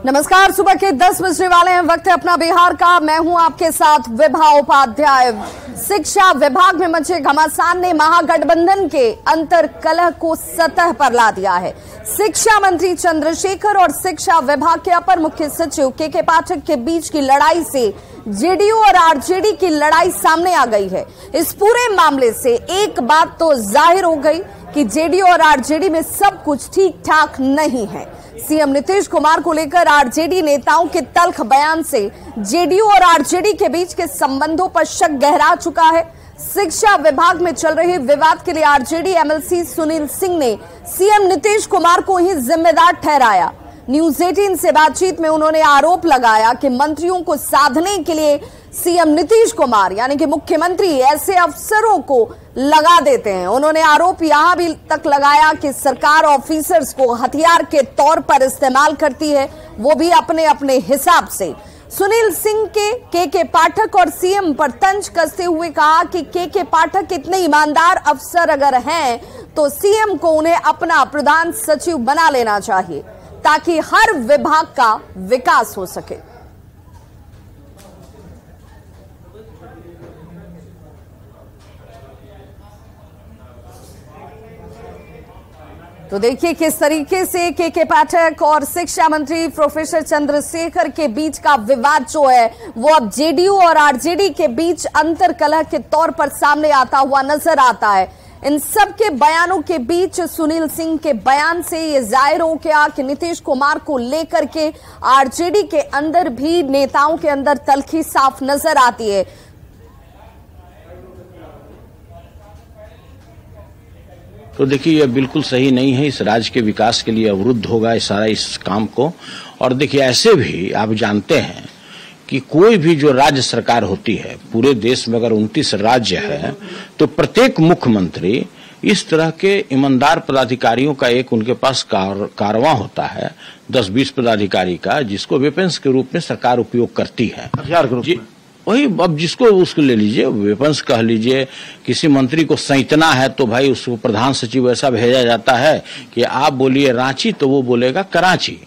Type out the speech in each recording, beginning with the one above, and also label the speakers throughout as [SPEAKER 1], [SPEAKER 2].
[SPEAKER 1] नमस्कार, सुबह के 10 बजने वाले हैं। वक्त है अपना बिहार का। मैं हूं आपके साथ विभा उपाध्याय। शिक्षा विभाग में मचे घमासान ने महागठबंधन के अंतर कलह को सतह पर ला दिया है। शिक्षा मंत्री चंद्रशेखर और शिक्षा विभाग के अपर मुख्य सचिव के पाठक के बीच की लड़ाई से जेडीयू और आरजेडी की लड़ाई सामने आ गई है। इस पूरे मामले से एक बात तो जाहिर हो गई कि जेडीयू और आरजेडी में सब कुछ ठीक ठाक नहीं है। सीएम नीतीश कुमार को लेकर आरजेडी नेताओं के तल्ख बयान से जेडीयू और आरजेडी के बीच के संबंधों पर शक गहरा चुका है। शिक्षा विभाग में चल रहे विवाद के लिए आरजेडी एमएलसी सुनील सिंह ने सीएम नीतीश कुमार को ही जिम्मेदार ठहराया। न्यूज 18 से बातचीत में उन्होंने आरोप लगाया कि मंत्रियों को साधने के लिए सीएम नीतीश कुमार यानी कि मुख्यमंत्री ऐसे अफसरों को लगा देते हैं। उन्होंने आरोप यहां भी तक लगाया कि सरकार ऑफिसर्स को हथियार के तौर पर इस्तेमाल करती है, वो भी अपने अपने हिसाब से। सुनील सिंह के पाठक और सीएम पर तंज कसते हुए कहा कि के पाठक इतने ईमानदार अफसर अगर हैं तो सीएम को उन्हें अपना प्रधान सचिव बना लेना चाहिए ताकि हर विभाग का विकास हो सके। तो देखिए किस तरीके से के पाठक और शिक्षा मंत्री प्रोफेसर चंद्रशेखर के बीच का विवाद जो है वो अब जेडीयू और आरजेडी के बीच अंतर कलह के तौर पर सामने आता हुआ नजर आता है। इन सब के बयानों के बीच सुनील सिंह के बयान से ये जाहिर हो गया कि नीतीश कुमार को लेकर के आरजेडी के अंदर भी नेताओं के अंदर तल्खी साफ नजर आती है।
[SPEAKER 2] तो देखिए यह बिल्कुल सही नहीं है। इस राज्य के विकास के लिए अवरुद्ध होगा इस काम को। और देखिए ऐसे भी आप जानते हैं कि कोई भी जो राज्य सरकार होती है, पूरे देश में अगर 29 राज्य है तो प्रत्येक मुख्यमंत्री इस तरह के ईमानदार पदाधिकारियों का एक उनके पास कारवां होता है 10-20 पदाधिकारी का, जिसको वेपन्स के रूप में सरकार उपयोग करती है। हथियार के रूप में वही अब जिसको उसको ले लीजिए, वेपन्स कह लीजिए। किसी मंत्री को सैतना है तो भाई उसको प्रधान सचिव ऐसा भेजा जाता है कि आप बोलिए रांची तो वो बोलेगा कराची,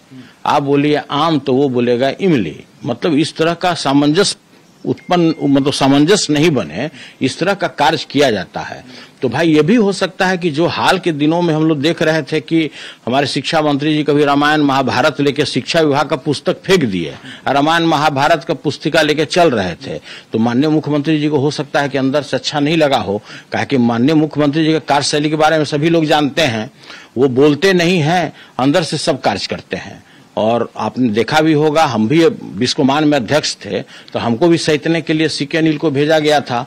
[SPEAKER 2] आप बोलिए आम तो वो बोलेगा इमली। मतलब इस तरह का सामंजस्य मतलब सामंजस्य नहीं बने, इस तरह का कार्य किया जाता है। तो भाई ये भी हो सकता है कि जो हाल के दिनों में हम लोग देख रहे थे कि हमारे शिक्षा मंत्री जी कभी रामायण महाभारत लेके शिक्षा विभाग का पुस्तक फेंक दिए, रामायण महाभारत का पुस्तिका लेके चल रहे थे, तो माननीय मुख्यमंत्री जी को हो सकता है कि अंदर से अच्छा नहीं लगा हो। कहा कि माननीय मुख्यमंत्री जी के कार्यशैली के बारे में सभी लोग जानते हैं, वो बोलते नहीं हैं, अंदर से सब कार्य करते हैं। और आपने देखा भी होगा, हम भी बिस्कोमान में अध्यक्ष थे तो हमको भी सैतने के लिए सीके अनिल को भेजा गया था।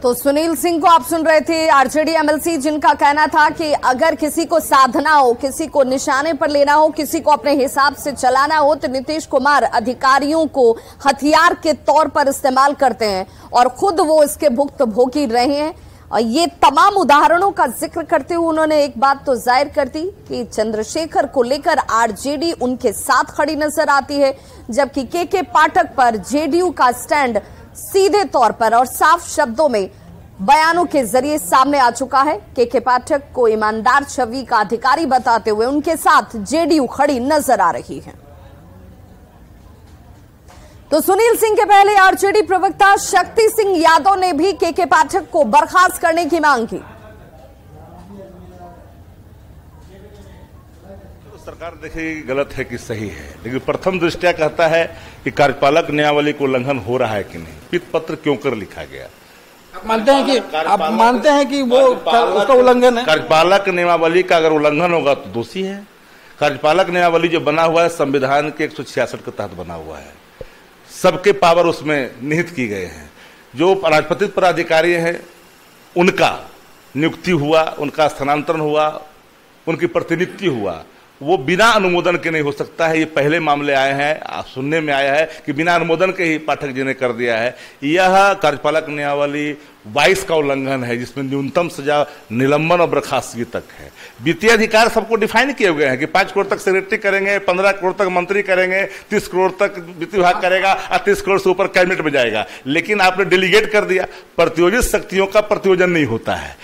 [SPEAKER 1] तो सुनील सिंह को आप सुन रहे थे, आरजेडी एमएलसी, जिनका कहना था कि अगर किसी को साधना हो, किसी को निशाने पर लेना हो, किसी को अपने हिसाब से चलाना हो तो नीतीश कुमार अधिकारियों को हथियार के तौर पर इस्तेमाल करते हैं और खुद वो इसके भुक्तभोगी रहे हैं। और ये तमाम उदाहरणों का जिक्र करते हुए उन्होंने एक बात तो जाहिर कर दी कि चंद्रशेखर को लेकर आरजेडी उनके साथ खड़ी नजर आती है, जबकि के पाठक पर जेडीयू का स्टैंड सीधे तौर पर और साफ शब्दों में बयानों के जरिए सामने आ चुका है। के पाठक को ईमानदार छवि का अधिकारी बताते हुए उनके साथ जेडीयू खड़ी नजर आ रही है। तो सुनील सिंह के पहले आरजेडी प्रवक्ता शक्ति सिंह यादव ने भी के पाठक को बर्खास्त करने की मांग की।
[SPEAKER 3] तो सरकार देखेगी गलत है कि सही है, लेकिन प्रथम दृष्टया कहता है कि कार्यपालक नियमावली को उल्लंघन हो रहा है कि नहीं, पित पत्र क्यों कर लिखा गया।
[SPEAKER 4] आप मानते हैं कि वो उसका उल्लंघन है।
[SPEAKER 3] कार्यपालक नियमावली का अगर उल्लंघन होगा तो दोषी है। कार्यपालक नियमावली जो बना हुआ है संविधान के 166 के तहत बना हुआ है, सबके पावर उसमें निहित की गए हैं। जो राजपत्रित पदाधिकारी हैं उनका नियुक्ति हुआ, उनका स्थानांतरण हुआ, उनकी प्रतिनियुक्ति हुआ, वो बिना अनुमोदन के नहीं हो सकता है। ये पहले मामले आए हैं, सुनने में आया है कि बिना अनुमोदन के ही पाठक जी ने कर दिया है। यह कार्यपालक नियमावली 22 का उल्लंघन है, जिसमें न्यूनतम सजा निलंबन और बर्खास्तगी तक है। वित्तीय अधिकार सबको डिफाइन किए हुए हैं कि 5 करोड़ तक सेक्रेटरी करेंगे, 15 करोड़ तक मंत्री करेंगे, 30 करोड़ तक वित्त विभाग करेगा और 30 करोड़ से ऊपर कैबिनेट में जाएगा। लेकिन आपने डेलीगेट कर दिया। प्रतियोजित शक्तियों का प्रतियोजन नहीं होता है।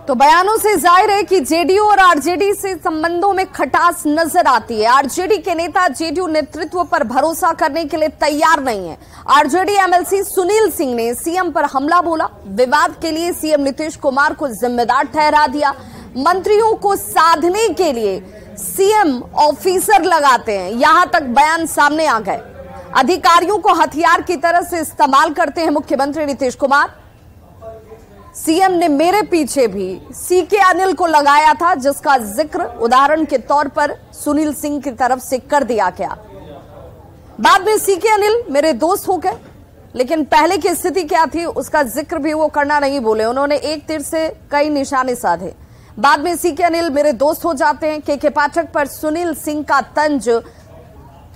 [SPEAKER 1] तो बयानों से जाहिर है कि जेडीयू और आरजेडी से संबंधों में खटास नजर आती है। आरजेडी के नेता जेडीयू नेतृत्व पर भरोसा करने के लिए तैयार नहीं है। आरजेडी एमएलसी सुनील सिंह ने सीएम पर हमला बोला। विवाद के लिए सीएम नीतीश कुमार को जिम्मेदार ठहरा दिया। मंत्रियों को साधने के लिए सीएम ऑफिसर लगाते हैं, यहां तक बयान सामने आ गए। अधिकारियों को हथियार की तरह से इस्तेमाल करते हैं मुख्यमंत्री नीतीश कुमार। सीएम ने मेरे पीछे भी सीके अनिल को लगाया था, जिसका जिक्र उदाहरण के तौर पर सुनील सिंह की तरफ से कर दिया गया। बाद में सीके अनिल मेरे दोस्त हो गए, लेकिन पहले की स्थिति क्या थी उसका जिक्र भी वो करना नहीं बोले। उन्होंने एक तीर से कई निशाने साधे। बाद में सीके अनिल मेरे दोस्त हो जाते हैं। के पाठक पर सुनील सिंह का तंज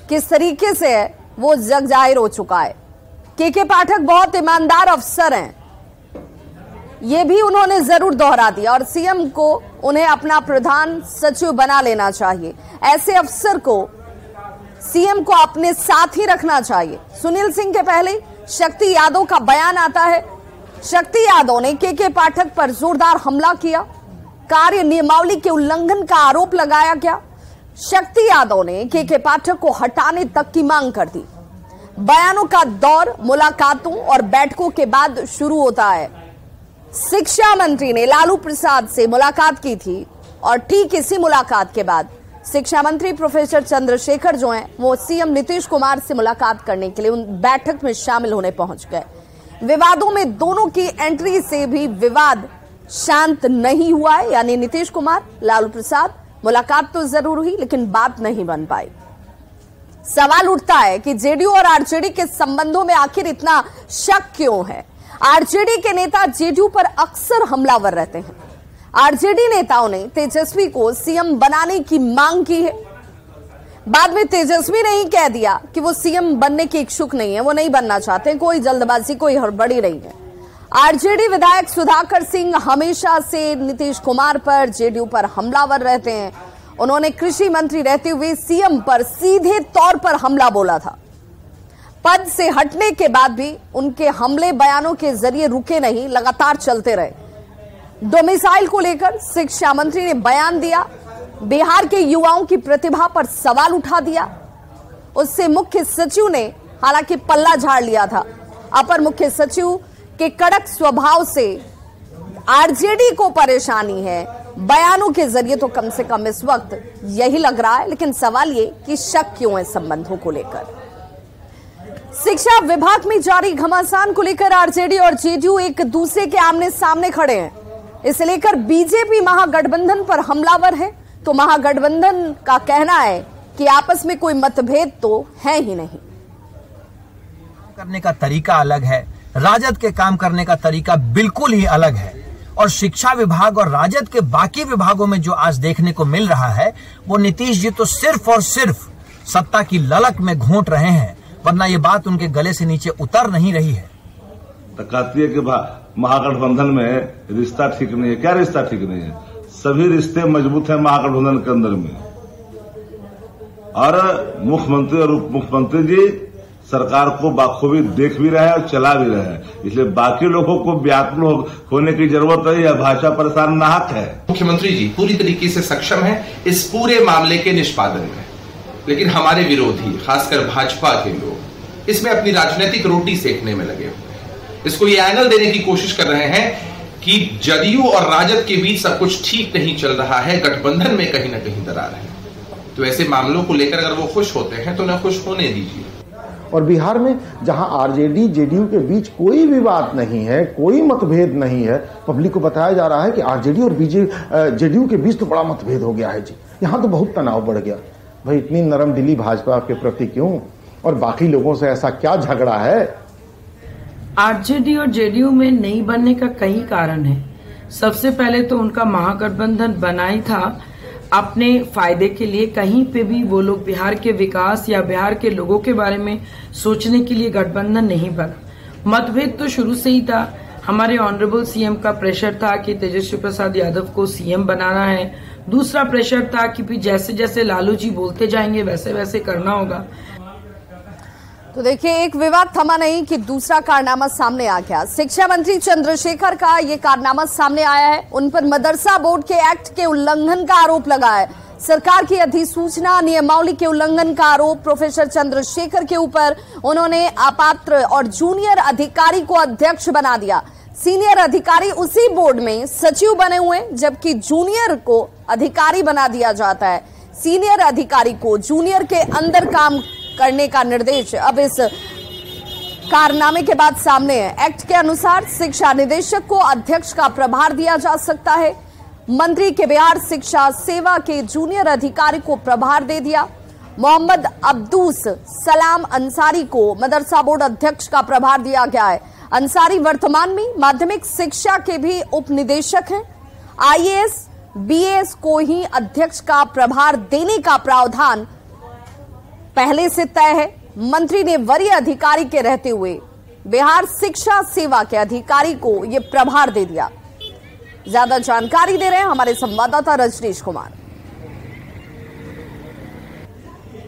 [SPEAKER 1] किस तरीके से है वो जग जाहिर हो चुका है। के पाठक बहुत ईमानदार अफसर हैं, ये भी उन्होंने जरूर दोहरा दिया और सीएम को उन्हें अपना प्रधान सचिव बना लेना चाहिए। ऐसे अफसर को सीएम को अपने साथ ही रखना चाहिए। सुनील सिंह के पहले शक्ति यादव का बयान आता है। शक्ति यादव ने के पाठक पर जोरदार हमला किया। कार्य नियमावली के उल्लंघन का आरोप लगाया गया। शक्ति यादव ने के पाठक को हटाने तक की मांग कर दी। बयानों का दौर मुलाकातों और बैठकों के बाद शुरू होता है। शिक्षा मंत्री ने लालू प्रसाद से मुलाकात की थी और ठीक इसी मुलाकात के बाद शिक्षा मंत्री प्रोफेसर चंद्रशेखर जो हैं वो सीएम नीतीश कुमार से मुलाकात करने के लिए उन बैठक में शामिल होने पहुंच गए। विवादों में दोनों की एंट्री से भी विवाद शांत नहीं हुआ है, यानी नीतीश कुमार लालू प्रसाद मुलाकात तो जरूर हुई लेकिन बात नहीं बन पाई। सवाल उठता है कि जेडीयू और आरजेडी के संबंधों में आखिर इतना शक क्यों है। आरजेडी के नेता जेडीयू पर अक्सर हमलावर रहते हैं। आरजेडी नेताओं ने तेजस्वी को सीएम बनाने की मांग की है। बाद में तेजस्वी ने ही कह दिया कि वो सीएम बनने के इच्छुक नहीं है, वो नहीं बनना चाहते। कोई जल्दबाजी कोई हड़बड़ी नहीं है। आरजेडी विधायक सुधाकर सिंह हमेशा से नीतीश कुमार पर जेडीयू पर हमलावर रहते हैं। उन्होंने कृषि मंत्री रहते हुए सीएम पर सीधे तौर पर हमला बोला था। पद से हटने के बाद भी उनके हमले बयानों के जरिए रुके नहीं, लगातार चलते रहे। डोमिसाइल को लेकर शिक्षा मंत्री ने बयान दिया। बिहार के युवाओं की प्रतिभा पर सवाल उठा दिया। उससे मुख्य सचिव ने हालांकि पल्ला झाड़ लिया था। अपर मुख्य सचिव के कड़क स्वभाव से आरजेडी को परेशानी है। बयानों के जरिए तो कम से कम इस वक्त यही लग रहा है, लेकिन सवाल ये कि शक क्यों है संबंधों को लेकर। शिक्षा विभाग में जारी घमासान को लेकर आरजेडी और जेडीयू एक दूसरे के आमने सामने खड़े हैं। इसे लेकर बीजेपी महागठबंधन पर हमलावर है, तो महागठबंधन का कहना है कि आपस में कोई मतभेद तो है ही नहीं।
[SPEAKER 5] करने का तरीका अलग है, राजद के काम करने का तरीका बिल्कुल ही अलग है। और शिक्षा विभाग और राजद के बाकी विभागों में जो आज देखने को मिल रहा है वो नीतीश जी तो सिर्फ और सिर्फ सत्ता की ललक में घोंट रहे हैं, वरना ये बात उनके गले से नीचे उतर नहीं रही है।
[SPEAKER 3] तो कहती है कि महागठबंधन में रिश्ता ठीक नहीं है। क्या रिश्ता ठीक नहीं है? सभी रिश्ते मजबूत है महागठबंधन के अंदर में। और मुख्यमंत्री और उप मुख्यमंत्री जी सरकार को बाखूबी देख भी रहे हैं और चला भी रहे हैं, इसलिए बाकी लोगों को व्याकुल होने की जरूरत नहीं है। भाषा परेशान नाहक है।
[SPEAKER 6] मुख्यमंत्री जी पूरी तरीके से सक्षम है इस पूरे मामले के निष्पादन में, लेकिन हमारे विरोधी खासकर भाजपा के लोग इसमें अपनी राजनीतिक रोटी सेकने में लगे हुए हैं। इसको ये एंगल देने की कोशिश कर रहे हैं कि जदयू और राजद के बीच सब कुछ ठीक नहीं चल रहा है, गठबंधन में कहीं ना कहीं दरार है। तो ऐसे मामलों को लेकर अगर वो खुश होते हैं तो उन्हें खुश होने दीजिए।
[SPEAKER 7] और बिहार में जहां आरजेडी जेडीयू के बीच कोई विवाद नहीं है, कोई मतभेद नहीं है, पब्लिक को बताया जा रहा है कि आरजेडी और जेडीयू के बीच तो बड़ा मतभेद हो गया है जी, यहां तो बहुत तनाव बढ़ गया। भाई इतनी नरम दिली भाजपा के प्रति क्यों, और बाकी लोगों से ऐसा क्या झगड़ा है?
[SPEAKER 8] आरजेडी और जेडीयू में नहीं बनने का कई कारण है। सबसे पहले तो उनका महागठबंधन बना ही था अपने फायदे के लिए। कहीं पे भी वो लोग बिहार के विकास या बिहार के लोगों के बारे में सोचने के लिए गठबंधन नहीं बना। मतभेद तो शुरू से ही था। हमारे ऑनरेबल सीएम का प्रेशर था कि तेजस्वी प्रसाद यादव को सीएम बनाना है। दूसरा प्रेशर था कि जैसे जैसे लालू जी बोलते जाएंगे वैसे वैसे करना होगा।
[SPEAKER 1] तो देखिए, एक विवाद थमा नहीं कि दूसरा कारनामा सामने आ गया। शिक्षा मंत्री चंद्रशेखर का ये कारनामा सामने आया है। उन पर मदरसा बोर्ड के एक्ट के उल्लंघन का आरोप लगा है। सरकार की अधिसूचना नियमावली के उल्लंघन का आरोप प्रोफेसर चंद्रशेखर के ऊपर। उन्होंने अपात्र और जूनियर अधिकारी को अध्यक्ष बना दिया। सीनियर अधिकारी उसी बोर्ड में सचिव बने हुए, जबकि जूनियर को अधिकारी बना दिया जाता है। सीनियर अधिकारी को जूनियर के अंदर काम करने का निर्देश अब इस कारनामे के बाद सामने है। एक्ट के अनुसार शिक्षा निदेशक को अध्यक्ष का प्रभार दिया जा सकता है। मंत्री के बिहार शिक्षा सेवा के जूनियर अधिकारी को प्रभार दे दिया। मोहम्मद अब्दुस सलाम अंसारी को मदरसा बोर्ड अध्यक्ष का प्रभार दिया गया है। अंसारी वर्तमान में माध्यमिक शिक्षा के भी उप निदेशक हैं। आईएएस बीएएस को ही अध्यक्ष का प्रभार देने का प्रावधान पहले से तय है। मंत्री ने वरीय अधिकारी के रहते हुए बिहार शिक्षा सेवा के अधिकारी को यह प्रभार दे दिया। ज्यादा जानकारी दे रहे हैं हमारे संवाददाता रजनीश कुमार।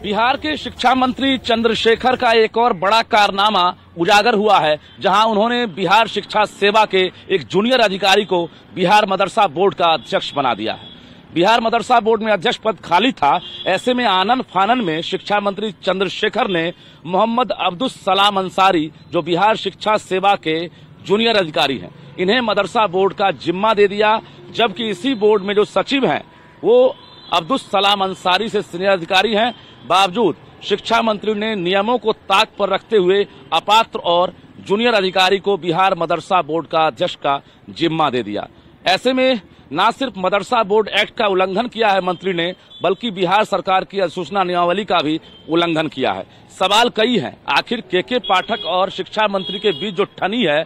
[SPEAKER 9] बिहार के शिक्षा मंत्री चंद्रशेखर का एक और बड़ा कारनामा उजागर हुआ है, जहां उन्होंने बिहार शिक्षा सेवा के एक जूनियर अधिकारी को बिहार मदरसा बोर्ड का अध्यक्ष बना दिया है। बिहार मदरसा बोर्ड में अध्यक्ष पद खाली था। ऐसे में आनन फानन में शिक्षा मंत्री चंद्रशेखर ने मोहम्मद अब्दुस सलाम अंसारी, जो बिहार शिक्षा सेवा के जूनियर अधिकारी हैं, इन्हें मदरसा बोर्ड का जिम्मा दे दिया। जबकि इसी बोर्ड में जो सचिव हैं वो अब्दुस सलाम अंसारी से सीनियर अधिकारी हैं। बावजूद शिक्षा मंत्री ने नियमों को ताक पर रखते हुए अपात्र और जूनियर अधिकारी को बिहार मदरसा बोर्ड का अध्यक्ष का जिम्मा दे दिया। ऐसे में न सिर्फ मदरसा बोर्ड एक्ट का उल्लंघन किया है मंत्री ने, बल्कि बिहार सरकार की अधिसूचना नियमावली का भी उल्लंघन किया है। सवाल कई हैं। आखिर के पाठक और शिक्षा मंत्री के बीच जो ठनी है,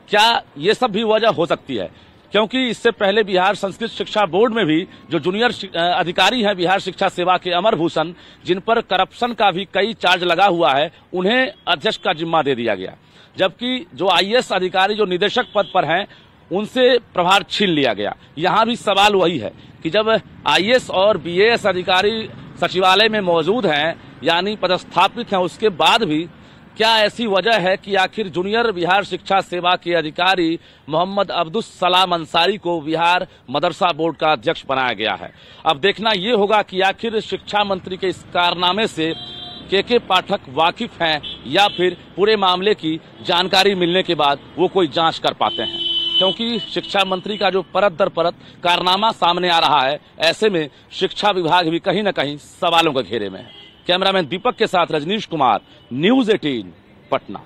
[SPEAKER 9] क्या ये सब भी वजह हो सकती है? क्योंकि इससे पहले बिहार संस्कृत शिक्षा बोर्ड में भी जो जूनियर अधिकारी हैं बिहार शिक्षा सेवा के अमर भूषण, जिन पर करप्शन का भी कई चार्ज लगा हुआ है, उन्हें अध्यक्ष का जिम्मा दे दिया गया। जबकि जो आईएएस अधिकारी जो निदेशक पद पर हैं, उनसे प्रभार छीन लिया गया। यहाँ भी सवाल वही है कि जब आईएएस और बीएएस अधिकारी सचिवालय में मौजूद हैं, यानी पदस्थापित हैं, उसके बाद भी क्या ऐसी वजह है कि आखिर जूनियर बिहार शिक्षा सेवा के अधिकारी मोहम्मद अब्दुस सलाम अंसारी को बिहार मदरसा बोर्ड का अध्यक्ष बनाया गया है? अब देखना ये होगा कि आखिर शिक्षा मंत्री के इस कारनामे से के पाठक वाकिफ हैं या फिर पूरे मामले की जानकारी मिलने के बाद वो कोई जांच कर पाते हैं। क्योंकि शिक्षा मंत्री का जो परत दर परत कारनामा सामने आ रहा है, ऐसे में शिक्षा विभाग भी कहीं न कहीं सवालों के घेरे में है। कैमरामैन दीपक के साथ रजनीश कुमार, न्यूज़ 18 पटना।